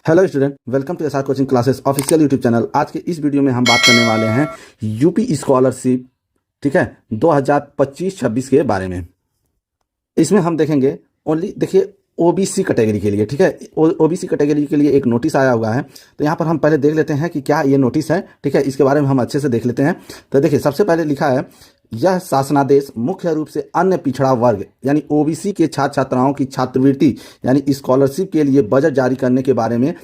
Hello student, welcome to SR coaching classes official YouTube channel. आज के इस video में हम बात करने वाले हैं यूपी स्कॉलरशिप, ठीक है, 2025-26 के बारे में। इसमें हम देखेंगे ओनली, देखिए, ओबीसी कैटेगरी के लिए, ठीक है, ओबीसी कैटेगरी के लिए एक नोटिस आया हुआ है। तो यहाँ पर हम पहले देख लेते हैं कि क्या ये नोटिस है, ठीक है, इसके बारे में हम अच्छे से देख लेते हैं। तो देखिए, सबसे पहले लिखा है, यह शासनादेश मुख्य रूप से अन्य पिछड़ा वर्ग यानी ओबीसी के छात्र छात्राओं की छात्रवृत्ति यानी स्कॉलरशिप के लिए बजट जारी करने के बारे में,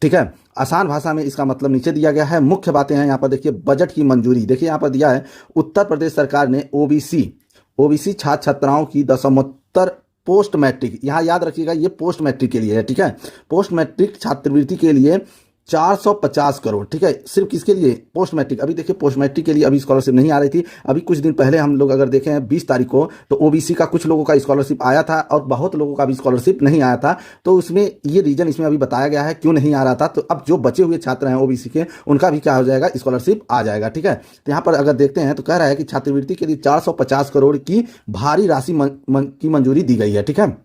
ठीक है। आसान भाषा में इसका मतलब नीचे दिया गया है। मुख्य बातें हैं यहाँ पर, देखिए, बजट की मंजूरी। देखिए यहाँ पर दिया है, उत्तर प्रदेश सरकार ने ओबीसी छात्र छात्राओं की दशमोत्तर पोस्ट मैट्रिक, यहाँ याद रखिएगा ये पोस्ट मैट्रिक के लिए है, ठीक है, पोस्ट मैट्रिक छात्रवृत्ति के लिए 450 करोड़, ठीक है, सिर्फ किसके लिए? Post matric. अभी देखिए, पोस्ट मैट्रिक के लिए अभी स्कॉलरशिप नहीं आ रही थी। अभी कुछ दिन पहले हम लोग अगर देखें 20 तारीख को, तो ओबीसी का कुछ लोगों का स्कॉलरशिप आया था और बहुत लोगों का भी स्कॉलरशिप नहीं आया था। तो उसमें ये रीजन इसमें अभी बताया गया है क्यों नहीं आ रहा था। तो अब जो बचे हुए छात्र हैं ओबीसी के, उनका भी क्या हो जाएगा? स्कॉलरशिप आ जाएगा, ठीक है। तो यहाँ पर अगर देखते हैं तो कह रहा है कि छात्रवृत्ति के लिए 450 करोड़ की भारी राशि की मंजूरी दी गई है, ठीक है।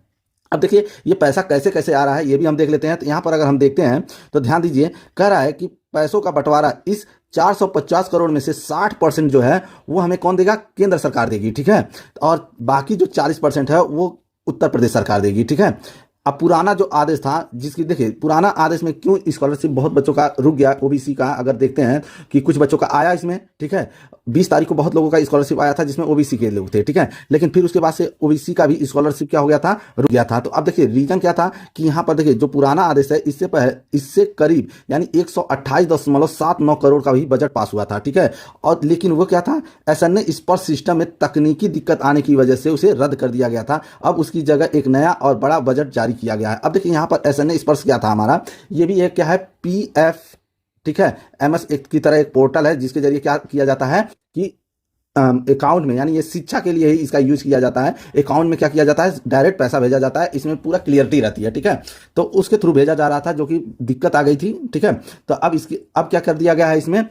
अब देखिए, ये पैसा कैसे कैसे आ रहा है ये भी हम देख लेते हैं। तो यहाँ पर अगर हम देखते हैं तो ध्यान दीजिए, कह रहा है कि पैसों का बंटवारा, इस 450 करोड़ में से 60% जो है वो हमें कौन देगा? केंद्र सरकार देगी, ठीक है, और बाकी जो 40% है वो उत्तर प्रदेश सरकार देगी, ठीक है। अब पुराना जो आदेश था, जिसकी देखिए, पुराना आदेश में क्यों स्कॉलरशिप बहुत बच्चों का रुक गया ओबीसी का, अगर देखते हैं कि कुछ बच्चों का आया इसमें, ठीक है, 20 तारीख को बहुत लोगों का स्कॉलरशिप आया था जिसमें ओबीसी के लोग थे, ठीक है, लेकिन फिर उसके बाद से ओबीसी का भी स्कॉलरशिप क्या हो गया था? रुक गया था। तो अब देखिए, रीजन क्या था कि यहाँ पर देखिए, जो पुराना आदेश है इससे करीब यानी 128.79 करोड़ का भी बजट पास हुआ था, ठीक है, और लेकिन वो क्या था? एसएनए स्पर्श सिस्टम में तकनीकी दिक्कत आने की वजह से उसे रद्द कर दिया गया था। अब उसकी जगह एक नया और बड़ा बजट जारी किया गया है। अब देखिए, यहाँ पर एसएनए स्पर्श क्या था हमारा, ये भी एक क्या है? पीएफ, ठीक है, एमएस की तरह एक पोर्टल है जिसके जरिए क्या किया जाता है कि अकाउंट में, यानी ये शिक्षा के लिए ही इसका यूज किया जाता है। अकाउंट में क्या किया जाता है? डायरेक्ट पैसा भेजा जाता है, इसमें पूरा क्लियरिटी रहती है, ठीक है। तो उसके थ्रू भेजा जा रहा था, जो कि दिक्कत आ गई थी, ठीक है। तो अब क्या कर दिया गया है? इसमें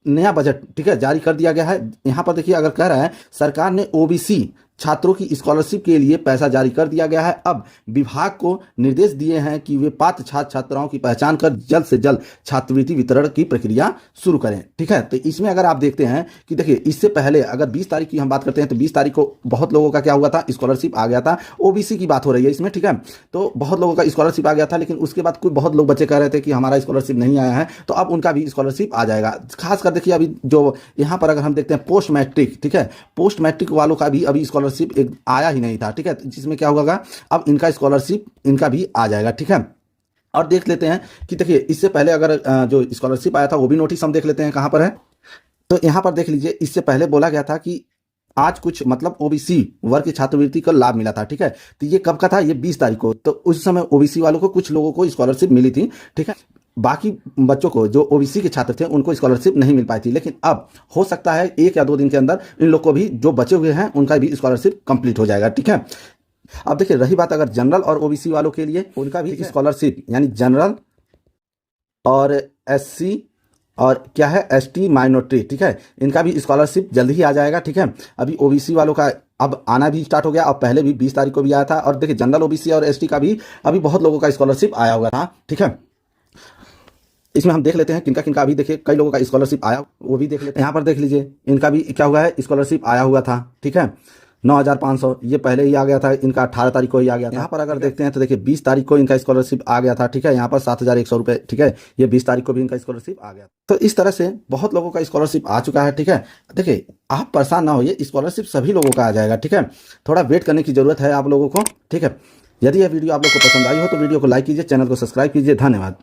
नया बजट, ठीक है, जारी कर दिया गया है। यहाँ पर देखिए, अगर कह रहा है सरकार ने ओबीसी छात्रों की स्कॉलरशिप के लिए पैसा जारी कर दिया गया है। अब विभाग को निर्देश दिए हैं कि वे पात्र छात्र छात्राओं की पहचान कर जल्द से जल्द छात्रवृत्ति वितरण की प्रक्रिया शुरू करें, ठीक है। तो इसमें अगर आप देखते हैं कि देखिए, इससे पहले अगर 20 तारीख की हम बात करते हैं तो 20 तारीख को बहुत लोगों का क्या हुआ था? स्कॉलरशिप आ गया था। ओबीसी की बात हो रही है इसमें, ठीक है, तो बहुत लोगों का स्कॉलरशिप आ गया था, लेकिन उसके बाद कोई बहुत लोग बच्चे कह रहे थे कि हमारा स्कॉलरशिप नहीं आया है, तो अब उनका भी स्कॉलरशिप आ जाएगा। खासकर देखिए, अभी जो यहाँ पर अगर हम देखते हैं पोस्ट मैट्रिक, ठीक है, पोस्ट मैट्रिक वालों का भी अभी स्कॉलरशिप एक आया ही नहीं था, ठीक है, जिसमें क्या होगा? अब इनका स्कॉलरशिप इनका भी आ जाएगा, ठीक है। और देख लेते हैं कि देखिए, इससे पहले अगर जो स्कॉलरशिप आया था वो भी नोटिस हम देख लेते हैं कहां पर है। तो यहां पर देख लीजिए, इससे पहले बोला गया था कि आज कुछ मतलब ओबीसी वर्ग की छात्रवृत्ति का लाभ मिला था, ठीक है। तो ये कब का था? ये 20 तारीख को। तो उस समय ओबीसी वालों को, कुछ लोगों को स्कॉलरशिप मिली थी, ठीक है, बाकी बच्चों को, जो ओबीसी के छात्र थे, उनको स्कॉलरशिप नहीं मिल पाई थी। लेकिन अब हो सकता है 1 या 2 दिन के अंदर इन लोग को भी, जो बचे हुए हैं, उनका भी स्कॉलरशिप कंप्लीट हो जाएगा, ठीक है। अब देखिए, रही बात अगर जनरल और ओबीसी वालों के लिए, उनका भी स्कॉलरशिप यानी जनरल और एससी और क्या है, एसटी माइनॉरिटी, ठीक है, इनका भी स्कॉलरशिप जल्द ही आ जाएगा, ठीक है। अभी ओबीसी वालों का अब आना भी स्टार्ट हो गया, और पहले भी 20 तारीख को भी आया था। और देखिए, जनरल, ओबीसी और एसटी का भी अभी बहुत लोगों का स्कॉलरशिप आया हुआ था, ठीक है। इसमें हम देख लेते हैं किनका किनका अभी, देखिए, कई लोगों का स्कॉलरशिप आया, वो भी देख लेते हैं। यहाँ पर देख लीजिए, इनका भी क्या हुआ है? स्कॉलरशिप आया हुआ था, ठीक है, 9,500, ये पहले ही आ गया था, इनका 18 तारीख को ही आ गया था। यहाँ पर अगर देखते हैं तो देखिए, 20 तारीख को इनका स्कॉलरशिप आ गया था, ठीक है, यहाँ पर 7,100 रुपये, ठीक है, ये 20 तारीख को भी इनका स्कॉलरशिप आ गया। तो इस तरह से बहुत लोगों का स्कॉलरशिप आ चुका है, ठीक है। देखिए, आप परेशान ना होइए, स्कॉलरशिप सभी लोगों का आ जाएगा, ठीक है, थोड़ा वेट करने की जरूरत है आप लोगों को, ठीक है। यदि यह वीडियो आप लोग को पसंद आई हो तो वीडियो को लाइक कीजिए, चैनल को सब्सक्राइब कीजिए। धन्यवाद।